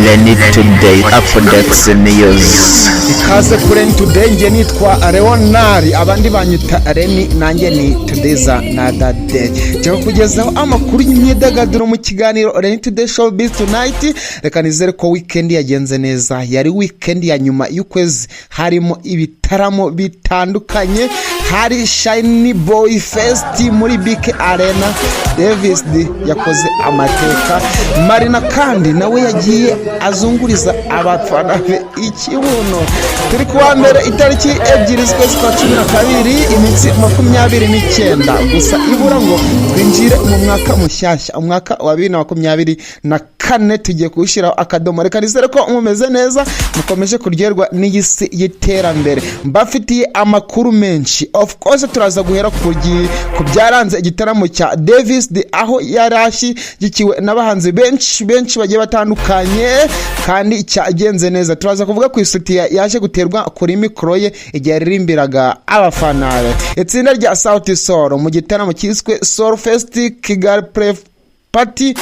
lennytoday updates news. Ikaze kuri lennytoday, nge nitwa Leonari, abandi banyita Lenny, nanjye ni todayza nada day. Cyo kugezaho amakuru y'imyidagaduro mu kiganiro lennytoday showbiz tonight. Reka nizere ko weekend yagenze neza. Yari weekend ya nyuma y'ukwezi, harimo ibitaramo bitandukanye. Hari Shineboy Fest muri BK Arena, Devis yakoze amateka, Marina kandi nawe yagiye azunguriza abafana be ikibuno. Turi kuwa mbere itariki 2 z'ukwezi kwa 12 iminsi 29 gusa ibura ngo twinjire mu mwaka mushyashya, umwaka wa 2024 tugiye kushiraho akadomo. Reka nizere ko umumeze neza, mukomeje kuryoherwa n'iyisi y'iterambere. Mbafitiye amakuru menshi. Of course turaza guhera ku byaranze igitaramo cya Devis, aho yarashi gikiwe n'abahanzi benshi bagiye batandukanye kandi cyagenze neza. Turaza kuvuga ku Souti yaje guterwa kuri mikoro ye igihe yaririmbiraga abafana be. Itsinda rya Souti Soul mu gitaramo cyiswe Soul Fest Kigali Party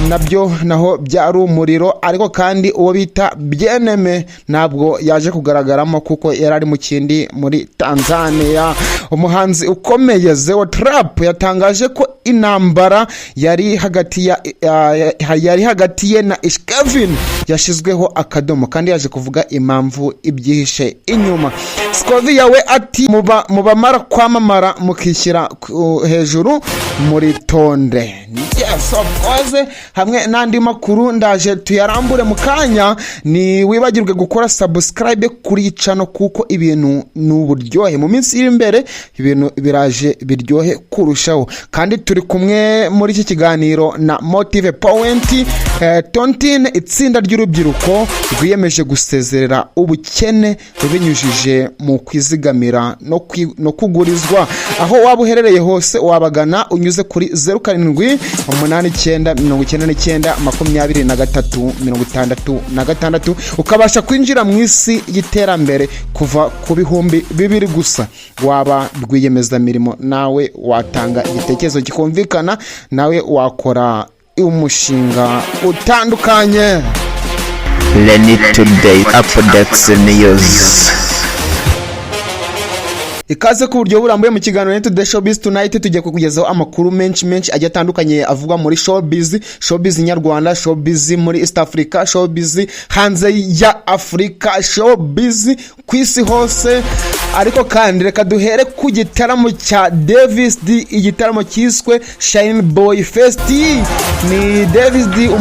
nabyo naho byari umuriro, ariko kandi uwo bita Bieneme ntabwo yaje kugaragaramo kuko yarari mu kindi muri Tanzania. Umuhanzi ukomeye Zeo Trap yatangaje ko intambara yari hagati ye na Kevin yashizweho akadomo, kandi yaje kuvuga impamvu ibyihishe inyuma. Skovi yawe ati mubamara kwamamara mukishyira hejuru muri tonde. Yes, of course. Hamwe n'andi makuru ndaje tuyarambure mu kanya. Ni wibagirwe gukora subscribe kuri channel kuko ibintu n'uburyohe mu minsi iri imbere, ibintu biraje biryohe kurushaho. Kandi turi kumwe muri iki kiganiro na Motive Point Tontine, itsinda ry'urubyiruko rwiyemeje gusezerera ubukene rubinyujije mu kwizigamira no kugurizwa. Aho waba uherereye hose wabagana unyuze kuri 0789292366 ukabasha kwinjira mu isi y'iterambere kuva ku bihumbi 2 gusa. Waba rwiyemeza mirimo nawe watanga igitekerezo gikumvikana, nawe wakora umushinga utandukanye. Lennytoday updates news. Ikaze ku buryo burambuye mu kiganiro lennytoday showbiz tonight. Tugiye kukugezaho amakuru menshi agiye atandukanye avugwa muri showbiz nyarwanda, showbiz muri East Africa, showbiz hanze ya Africa, showbiz kwisi hose. Ariko kandi reka duhere ku gitaramo cya Devis, igitaramo cyiswe Shineboy Fest. Ni Devis umwe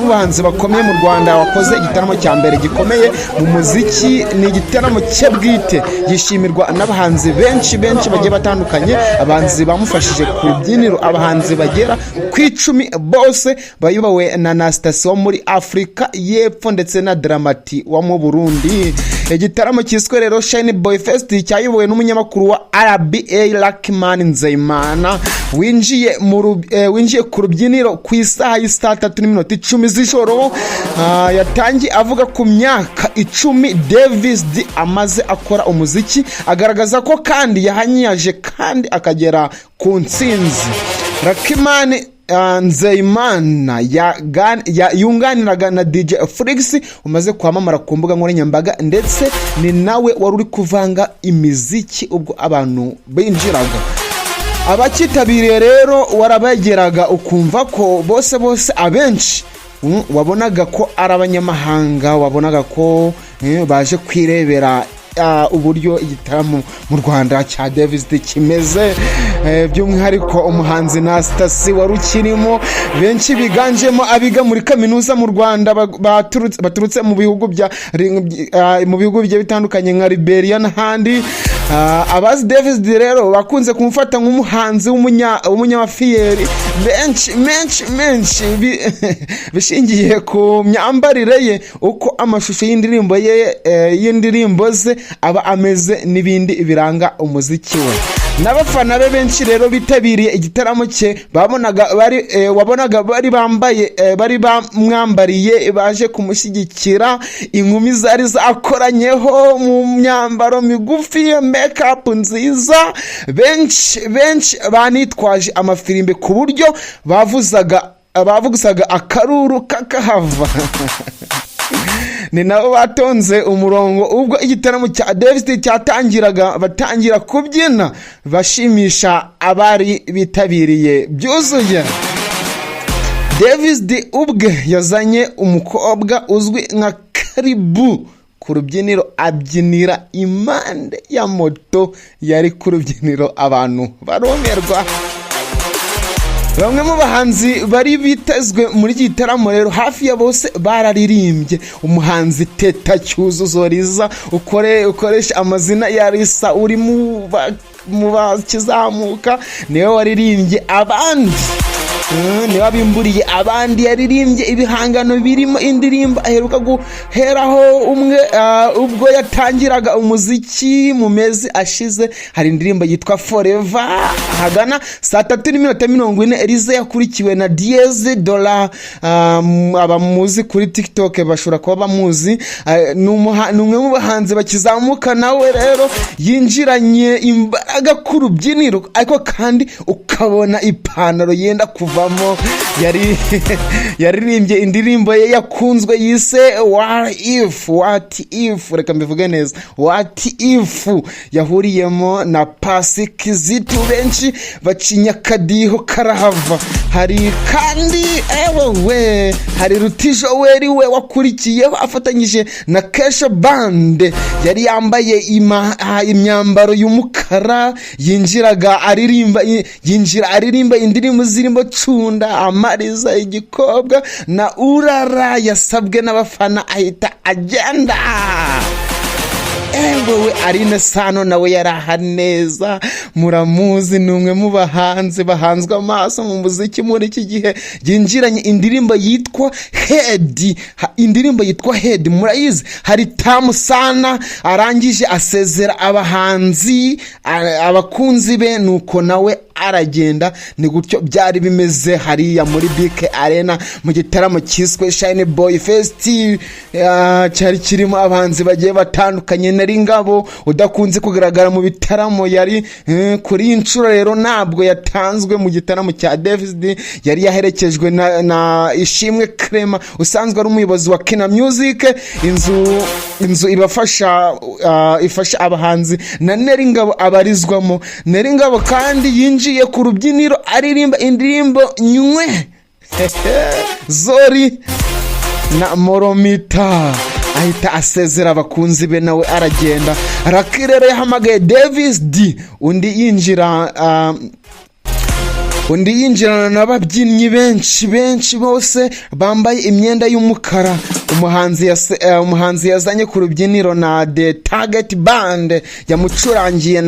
mu bahanzi bakomeye mu Rwanda wakoze igitaramo cya mbere gikomeye mu muziki. Ni igitaramo cye bwite, gishimirwa n'abahanzi benshi bagiye batandukanye. Abahanzi bamufashije ku rubyiniro, abahanzi bagera ku 10 bose bayobowe na Nsabi wo muri Afrika y'Epfo ndetse na Dramati wo mu Burundi. Igitaramo cyiswe rero Shineboy Fest cyayobowe n'umunyamakuru wa RBA Luckman Nzeyimana, winjiye ku rubyiniro ku isaha y'3:10 z'ijoro. Yatangiye avuga ku myaka 10 Devis amaze akora umuziki, agaragaza ko kandi yahanyaje kandi akagera ku ntsinzi. Luckman Nzeyimana yunganiraga na DJ Flix umaze kwamamara ku mbuga nkoranyambaga, ndetse ni nawe wari uri kuvanga imiziki ubwo abantu binjiraga. Abakitabiriye rero warabageraga ukumva ko bose abenshi wabonaga ko ari abanyamahanga, wabonaga ko baje kwirebera uburyo igitaramo mu Rwanda cya Devis kimeze. By'umwihariko umuhanzi Nsabi wari ukirimo, benshi biganjemo abiga muri kaminuza mu Rwanda baturutse mu bihugu bigiye bitandukanye nka Liberia n'ahandi. Abazi Devis rero bakunze kumufata nk'umuhanzi w'umunyamafiyeri menshi bishingiye ku myambarire ye, uko amashusho y'indirimbo ze aba ameze n'ibindi biranga umuziki we. N'abafana be benshi rero bitabiriye igitaramo cye wabonaga bari bamwambariye baje kumushyigikira. Inkumi zari zakoranyeho mu myambaro migufi, makeup nziza, benshi banitwaje amafirimbe ku buryo bavuzaga abavugusaga akaruru kakahava ni nabo batonze umurongo ubwo igitaramo cya Devis cyatangiraga, batangira kubyina bashimisha abari bitabiriye byuzuye. Devis ubwe yazanye umukobwa uzwi nka Karibu ku rubyiniro abyinira impande ya moto yari ku rubyiniro, abantu baromerwa. Bamwe mu bahanzi bari bitezwe muri iki gitaramo rero hafi ya bose bararirimbye. Umuhanzi Teta Cyuzuzo Riza ukoresha amazina ya Risa uri mu bakizamuka niwe waririmbye abandi, niwe abimburiye abandi. Yaririmbye ibihangano birimo indirimbo aheruka guheraho umwe ubwo yatangiraga umuziki mu mezi ashize. Hari indirimbo yitwa Forever hagana 3:40 Elize yakurikiwe na Diez Dollar. Abamuzi kuri TikTok bashobora kuba bamuzi. Numwe mu bahanzi bakizamuka nawe rero yinjiranye imbaraga ku rubyiniro, ariko kandi ukabona ipantaro yenda kuvamo. yaririmbye indirimbo ye yakunzwe yise What If, reka mbivuge neza, What If yahuriyemo na Pasi Kizitu, benshi bacinya kadiho karahava. Hari kandi hari Rutijo weri we wakurikiyeho afatanyije na Kesha Band, yari yambaye imyambaro y'umukara, yinjira aririmba indirimbo zirimo Cunda, Amariza, Igikobwa na Urara. Yasabwe n'abafana ahita agenda. Ewe Arine Sano nawe yaraha neza, muramuzi, numwe mu bahanzi bahanzwe amaso mu muziki muri iki gihe. Yinjiranye indirimbo yitwa Head, murayizi. Hari tamu sana, arangije asezera abahanzi abakunzi be, nuko nawe aragenda. Ni gutyo byari bimeze hariya muri BK Arena mu gitaramo cyiswe Shineboy Fest. Cyari kirimo abahanzi bagiye batandukanye. Nari Ngabo udakunze kugaragara mu bitaramo yari kuri inshuro rero ntabwo yatanzwe mu gitaramo cya Devis. Yari yaherekejwe na Ishimwe Crema usanzwe ari umuyobozi wa Kina Music, inzu ifasha abahanzi, na Nari Ngabo abarizwamo. Nari Ngabo kandi yinjiye ku rubyiniro aririmba indirimbo Nywe Zori na Moromita, ahita asezera abakunzi be nawe aragenda. Rakirere yahamagaye Devis undi yinjirana n'ababyinnyi benshi bose bambaye imyenda y'umukara. Umuhanzi yazanye ku rubyiniro na The Target Band yamucurangiye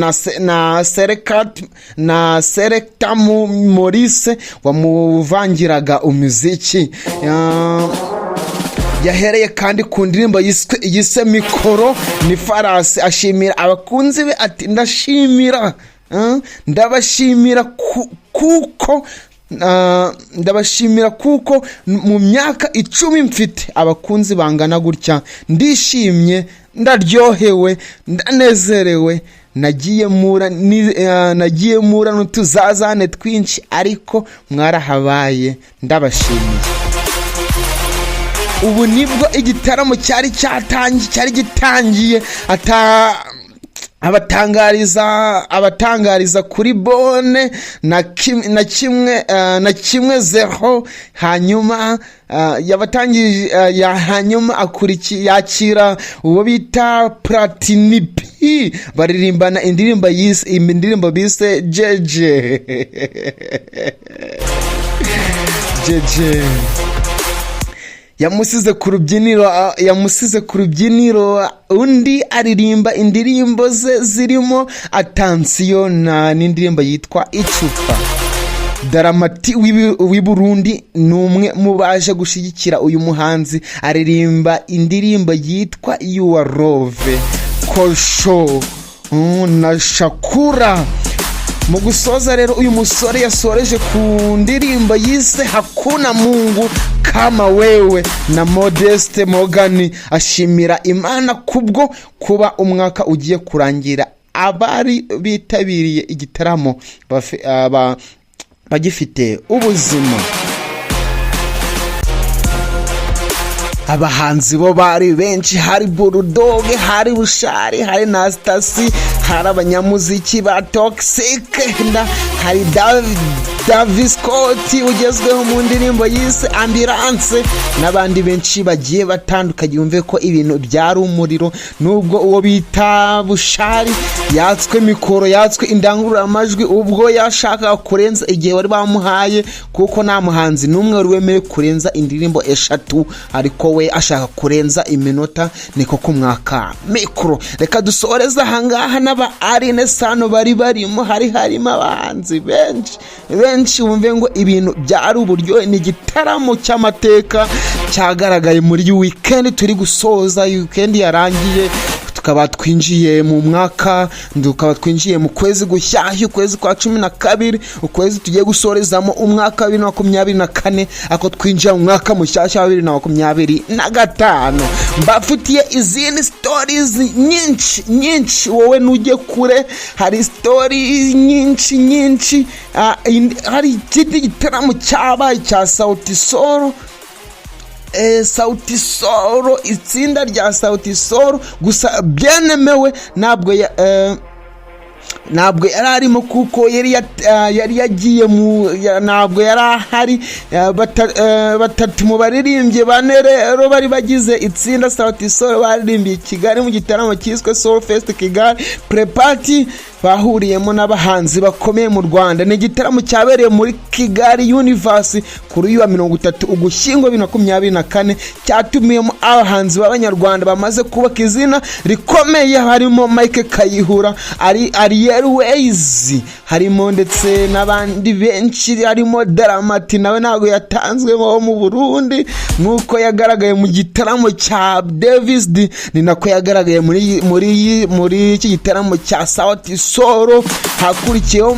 na Selecta Maurice wamuvangiraga umuziki. Yahereye kandi ku ndirimbo yise Mikoro ni Farasi, ashimira abakunzi be ati ndabashimira kuko mu myaka 10 mfite abakunzi bangana gutya. Ndishimye, ndaryohewe, ndanezerewe. Nagiye mura n'utuzazane twinshi, ariko mwarahabaye, ndabashimiye. Ubu nibwo igitaramo cyari gitangiye. abatangariza kuri bone na kimwe zero. Hanyuma yabatangije hanyuma yakira uwo bita Platinipi, baririmbana indirimbo bise jeje yamusize ku rubyiniro. Undi aririmba indirimbo ze zirimo Attention n'indirimbo yitwa Icupa. Daramati w'i Burundi numwe mu baje gushigikira uyu muhanzi, aririmba indirimbo yitwa You Are Love, Kosho na Shakura. Mu gusoza rero uyu musore yasoreje ku ndirimbo yise Hakuna Mungu Kama Wewe na Modeste Morgan, ashimira Imana kubwo kuba umwaka ugiye kurangira abari bitabiriye igitaramo bagifite ubuzima. abahanzi bo bari benshi, hari Bulldog, hari Bushari, hari Nastasi, hari abanyamuziki ba Toxic, hari Devis ugezweho mu ndirimbo yise Ambulance n'abandi benshi bagiye batandukanye. Yumve ko ibintu byari umuriro, nubwo uwo bita Bushari yatswe mikoro, yatswe indangururamajwi ubwo yashaka kurenza igihe bari bamuhaye, kuko nta muhanzi n'umwe wari wemewe kurenza indirimbo 3, ariko we ashaka kurenza iminota, niko kumwaka mikoro. Reka dusoreza ahangaha n'aba Arine Sano bari barimo, harimo abahanzi benshi. Wumve ngo ibintu byari uburyo. Ni igitaramo cy'amateka cyagaragaye muri weekend turi gusoza. Weekend yarangiye, tukaba twinjiye mu mwaka, tukaba twinjiye mu kwezi gushyashya, ukwezi kwa 12, ukwezi tugiye gusorezamo umwaka 2024, ako twinjira mu mwaka mushyashya wa 2025. Mbafitiye izindi stories nyinshi, wowe nujye kure, hari story nyinshi. Hari ikindi gitaramo cyabaye cya Souti Solo, itsinda rya Souti Solo, gusa byenemewe ntabwo yari arimo, kuko yari yagiye ntabwo yari ahari. Batatu mu baririmbyi bane rero bari bagize itsinda Souti Solo baririmbiye Kigali mu gitaramo cyiswe Soul Fest Kigali Pre-Party, bahuriyemo n'abahanzi bakomeye mu Rwanda. Ni igitaramo cyabereye muri Kigali Universe kuri uyu wa 30 Ugushyingo 2024, cyatumiyemo abahanzi b'abanyarwanda bamaze kubaka izina rikomeye, harimo Mike Kayihura, Ariel Ways, harimo ndetse n'abandi benshi, harimo Dramati nawe ntabwo yatanzwemo mu Burundi, nuko yagaragaye mu gitaramo cya Devis, ni nako yagaragaye muri iki gitaramo cya Souti Solo. Hakurikiyeho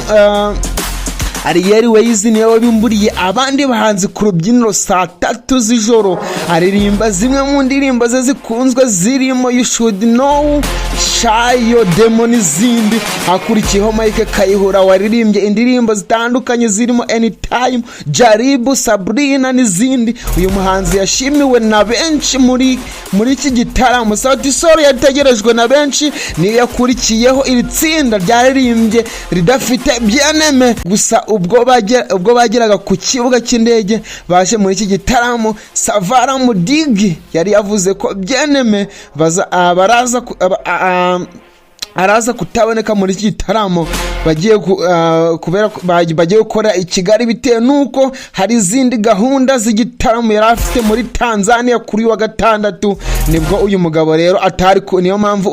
Ariel Ways niwe wabimburiye abandi bahanzi ku rubyiniro saa 3 z'ijoro, aririmba zimwe mu ndirimbo ze zikunzwe zirimo You Should Know, Shayo Demo n'izindi. Hakurikiyeho Mike Kayihura waririmbye indirimbo zitandukanye zirimo Anytime, Jaribu, Sabrina n'izindi. Uyu muhanzi yashimiwe na benshi muri iki gitaramo. Souti Solo yategerejwe na benshi, niyo yakurikiyeho iri tsinda ryaririmbye ridafite byeneme. Gusa ubwo bageraga ku kibuga cy'indege baje muri iki gitaramo, Savara Mudigi yari yavuze ko byeneme araza kutaboneka muri iki gitaramo, bagiye gukora i Kigali bitewe nuko hari izindi gahunda z'igitaramo yari afite muri Tanzania kuri wa 6. Nibwo uyu mugabo rero niyo mpamvu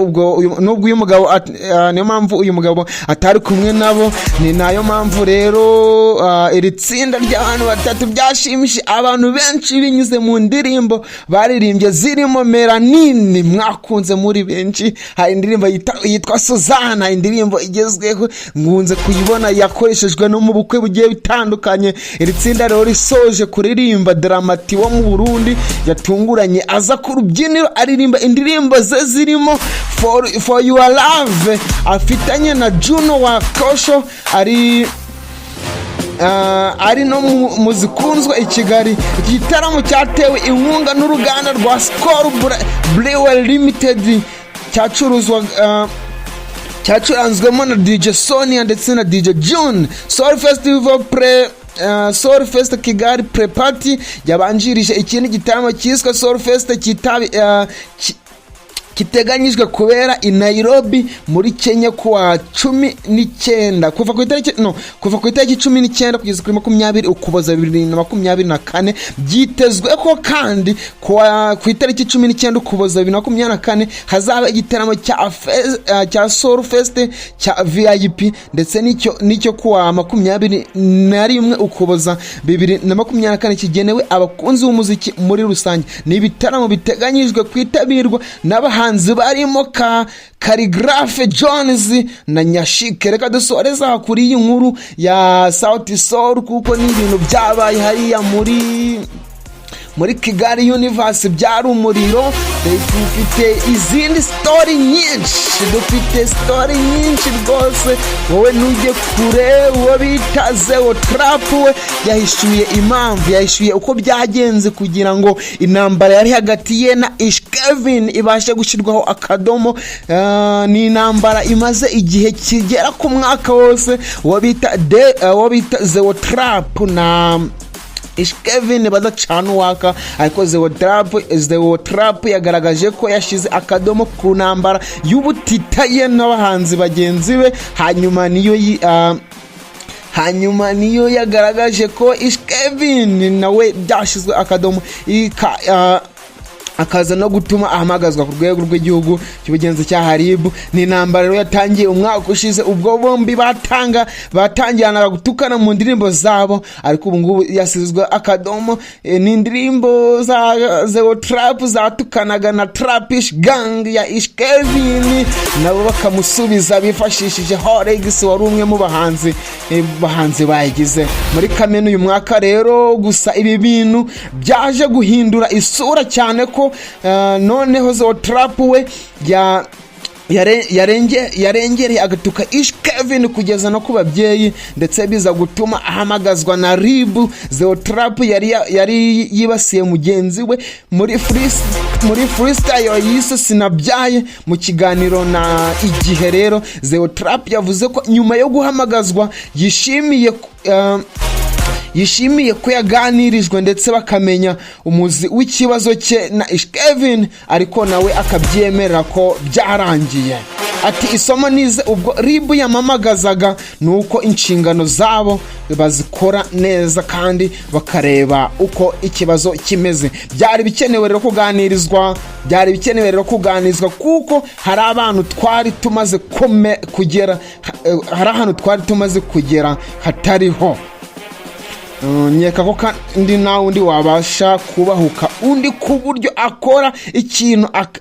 uyu mugabo atari kumwe nabo. Ni nayo mpamvu rero iri tsinda ry'abantu batatu byashimishe abantu benshi binyuze mu ndirimbo baririmbye zirimo Melanini mwakunze muri benshi. Hari indirimbo yitwa Suzana, indirimbo igezweho ngunze kuyibona, yakoreshejwe no mu bukwe bugiye bitandukanye. Iri tsinda rero risoje kuririmba Dramati wo mu Burundi yatunguranye aza ku rubyiniro aririmba indirimbo ze zirimo For Your Love, afitanye na Juno wa Kosho, ari no mu zikunzwe i Kigali. Iki gitaramo cyatewe inkunga n'uruganda rwa Skol Brewer Limited, cyacuranzwemo na DJ Sonia ndetse na DJ June. Soul Fest Kigali Pre-Party yabanjirije ikindi gitaramo cyiswe Soul Fest kiteganyijwe kubera i Nairobi muri Kenya kuwa 19 kuva ku itariki 19 kugeza kuri 20 Ukuboza 2024. Byitezwe ko kandi ku itariki 19 Ukuboza 2024 hazaba igitaramo cya Soul Fest cya VIP, ndetse nicyo kuwa 21 Ukuboza 2024 kigenewe abakunzi b'umuziki muri rusange. Ni ibitaramo biteganyijwe kwitabirwa n'abahanzi barimo Calligraphe Jones na Nyashike. Reka dusoreza kuri iyi nkuru ya Souti Solo, kuko ni ibintu byabaye hariya muri Kigali Universe byari umuriro. Dufite izindi story nyinshi, dufite story nyinshi rwose. Wowe nujye kure, uwo bita Zeo Trap we yahishuye impamvu, yahishuye uko byagenze kugira ngo intambara yari hagati ye na Kevin ibashe gushyirwaho akadomo. Ni intambara imaze igihe kigera ku mwaka wose. Uwo bita Zeo Trap na Kevin badacana uwaka, ariko Zeo Trap yagaragaje ko yashize akadomo ku ntambara y'ubutita ye n'abahanzi bagenzi be. Hanyuma niyo yagaragaje ko Kevin nawe byashizwe akadomo akaza no gutuma ahamagazwa ku rwego rw'igihugu cy'ubugenzi cya Haribu. Ni intambara rero yatangiye umwaka ushize, ubwo bombi batangiranaga gutukana mu ndirimbo zabo, ariko ubu ngubu yasizwe akadomo. Ni indirimbo za Zeo Trap zatukanaga na Trapish Gang ya Kevin, nabo bakamusubiza bifashishije Horex wari umwe mu bahanzi bayigize muri Kamena uyu mwaka rero. Gusa ibi bintu byaje guhindura isura cyane ko noneho Zeo Trap we yarengereye agatuka Kevin kugeza no ku babyeyi, ndetse biza gutuma ahamagazwa na Ribu. Zeo Trap yari yibasiye mugenzi we muri freestyle yise Sinabyaye mu kiganiro na Igihe. Rero Zeo Trap yavuze ko nyuma yo guhamagazwa yishimiye ko yaganirijwe ndetse bakamenya umuzi w'ikibazo cye na Kevin, ariko nawe akabyemerera ko byarangiye. Ati isomo nize ubwo Ribu yamamagazaga nuko inshingano zabo bazikora neza kandi bakareba uko ikibazo kimeze. Byari bikenewe rero kuganirizwa kuko hari ahantu twari tumaze kugera hatariho. Nyeka ko kandi nawe undi wabasha kubahuka undi ku buryo akora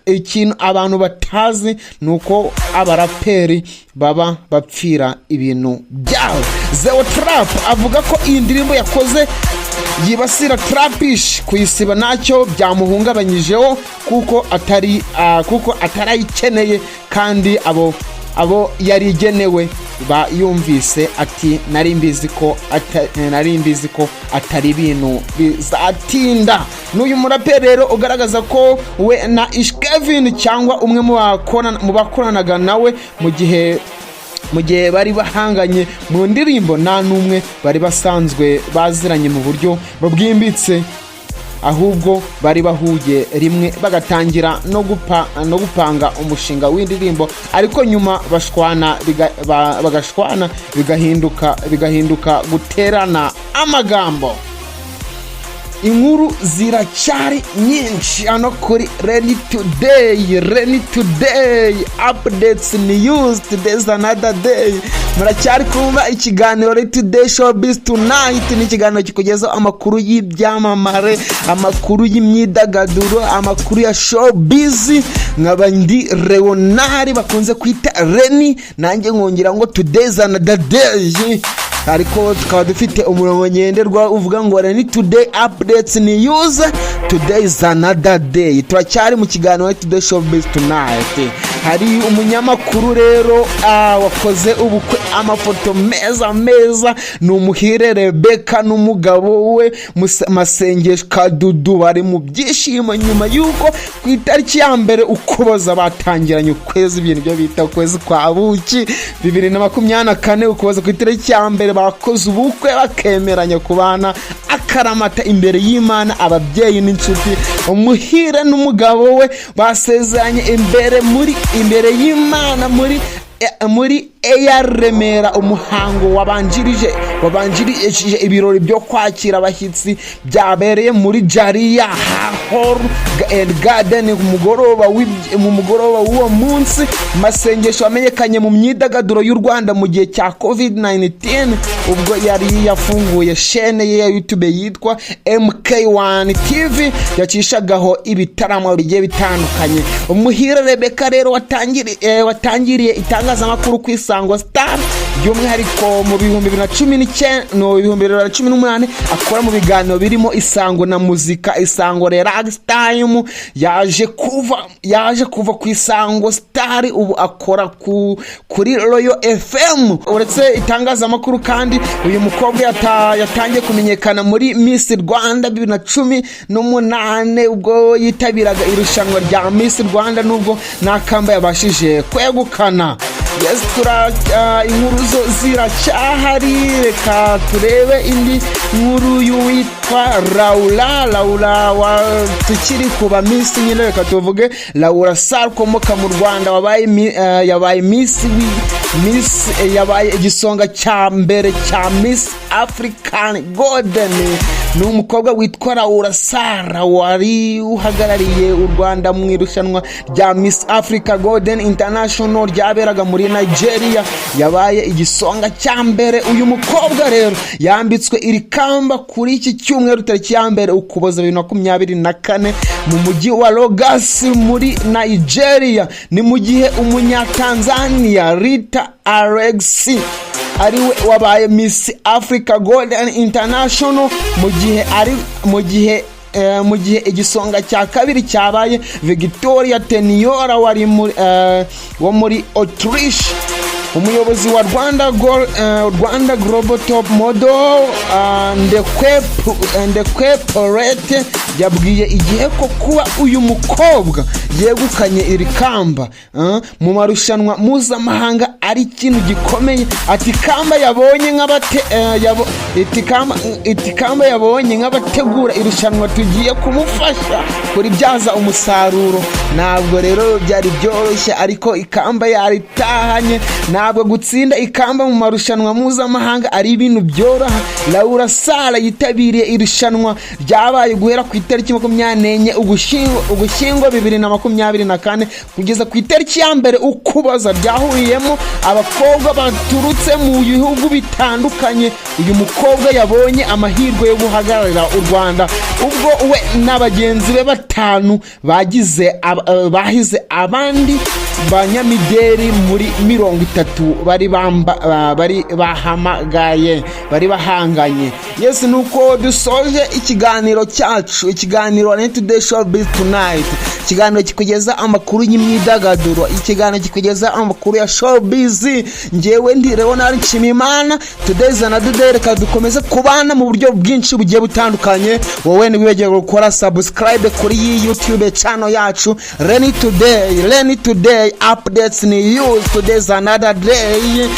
ikintu abantu batazi, nuko abaraperi baba bapfira ibintu byabo. Zeo Trap avuga ko iyi ndirimbo yakoze yibasira Trapish, kuyisiba nacyo byamuhungabanyijeho kuko atarayikeneye, kandi abo yari igenewe yumvise ati nari mbizi ko atari ibintu bizatinda. N'uyu muraperi rero ugaragaza ko we na Kevin cyangwa umwe mu bakoranaga nawe mu gihe bari bahanganye mu ndirimbo, nta n'umwe bari basanzwe baziranye mu buryo bwimbitse, ahubwo bari bahuye rimwe bagatangira no gupanga umushinga w'indirimbo, ariko nyuma bagashwana bigahinduka guterana amagambo. Inkuru ziracyari nyinshi hano kuri lennytoday updates news. Today's another day. Muracyari kumva ikiganiro lennytoday showbiz tonight. Ni ikiganiro kikugezaho amakuru y'ibyamamare, amakuru y'imyidagaduro, amakuru ya showbiz. Nk'abandi Leonari bakunze kwita Lenny, nanjye nkongera ngo today's another day. Ariko tukaba dufite umurongo ngenderwa uvuga ngo lennytoday updates news. Today is another day. Turacyari mu kiganiro today showbiz tonight. Hari umunyamakuru rero wakoze ubukwe, amafoto meza ni umuhire Rebecca n'umugabo we Masengesho Kadudu bari mu byishimo nyuma yuko ku itariki ya mbere Ukuboza batangiranye ukwezi, ibintu byo bita ukwezi kwa buki 2024. Ukuboza ku itariki ya mbere bakoze ubukwe bakemeranya kubana akaramata imbere y'Imana, ababyeyi n'inshuti. Umuhire n'umugabo we basezeranye imbere y'Imana muri Remera. Umuhango wabanjirije ibirori byo kwakira abashyitsi byabereye muri Jariya hall and garden mu mugoroba w'uwo munsi. Masengesho amenyekanye mu myidagaduro y'u Rwanda mu gihe cya COVID-19 ubwo yari yafunguye chaîne ye ya YouTube yitwa MK1 TV yacishagaho ibitaramo bigiye bitandukanye. Umuhire Rebecca rero watangiriye itangazamakuru ku Isango Star by'umwihariko mu 2018 akora mu biganiro birimo Isango na muzika, Isango Relax Time. yaje kuva ku Isango Star ubu akora kuri Royal FM. Uretse itangazamakuru kandi uyu mukobwa yatangiye kumenyekana muri Miss Rwanda 2018 ubwo yitabiraga irushanwa rya Miss Rwanda nubwo nakamba yabashije kwegukana. Yes, inkuru zo ziracyahari. Reka turebe indi nkuru y'uwitwa Laura tukiri kuba Miss nyine. Reka tuvuge Laura Sar komoka mu Rwanda yabaye Miss yabaye igisonga cya mbere cya Miss African Golden. Ni umukobwa witwa Laura Sara wari uhagarariye u Rwanda mu irushanwa rya Miss Africa Golden International ryaberaga muri Nigeria. Yabaye igisonga cya mbere. Uyu mukobwa rero yambitswe iri kamba kuri iki cyumweru tariki ya mbere Ukuboza 2024 mu mujyi wa Lagos muri Nigeria. Ni mu gihe umunyatanzania Rita Alexi ariwe wabaye Miss Africa Golden International mu gihe igisonga cya kabiri cyabaye Victoria Teniora wo muri Autriche. Umuyobozi wa Rwanda Global Top Model Ndekweporete yabwiye igihe ko kuba uyu mukobwa yegukanye iri kamba mu marushanwa mpuzamahanga ari ikintu gikomeye. Ati kamba yabonye nk'abategura irushanwa tugiye kumufasha kuribyaza umusaruro. Ntabwo rero byari byoroshye ariko ikamba yaritahanye. Ntabwo gutsinda ikamba mu marushanwa mpuzamahanga ari ibintu byoroha. Laura Sara yitabiriye irushanwa ryabaye guhera ku itariki 24 Ugushyingo 2024 kugeza ku itariki ya mbere Ukuboza ryahuriyemo abakobwa baturutse mu bihugu bitandukanye. Uyu mukobwa yabonye amahirwe yo guhagararira u Rwanda ubwo we n'abagenzi be batanu bahize abandi banyamideri muri 30 bari bahanganye. Yes, nuko dusoje ikiganiro cyacu, ikiganiro lennytoday showbiz tonight. Ikiganiro kikugeza amakuru y'imyidagaduro, ikiganiro kikugeza amakuru ya showbiz. Ngewe ndi Leonard Nshimiyimana. Today's another day. Reka dukomeze kubana mu buryo bwinshi bugiye butandukanye. Wowe niwegeye gukora subscribe kuri iyi YouTube channel yacu lennytoday updates news. Today's another day.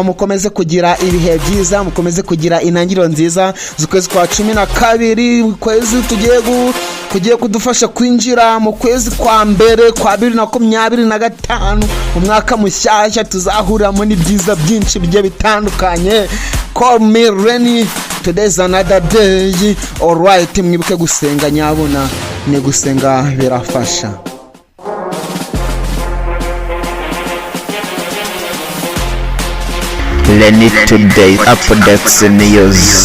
Mukomeze kugira ibihe byiza, mukomeze kugira intangiriro nziza z'ukwezi kwa 12. Kwezi tugiye kudufasha kwinjira mu kwezi kwa mbere kwa 2025 umwaka mushyashya. Tuzahuramo n'ibyiza byinshi bigiye bitandukanye. Call me Renny. Today's another day. Alright, mwibuke gusenga nyabona, ni gusenga birafasha. lennytoday updates news.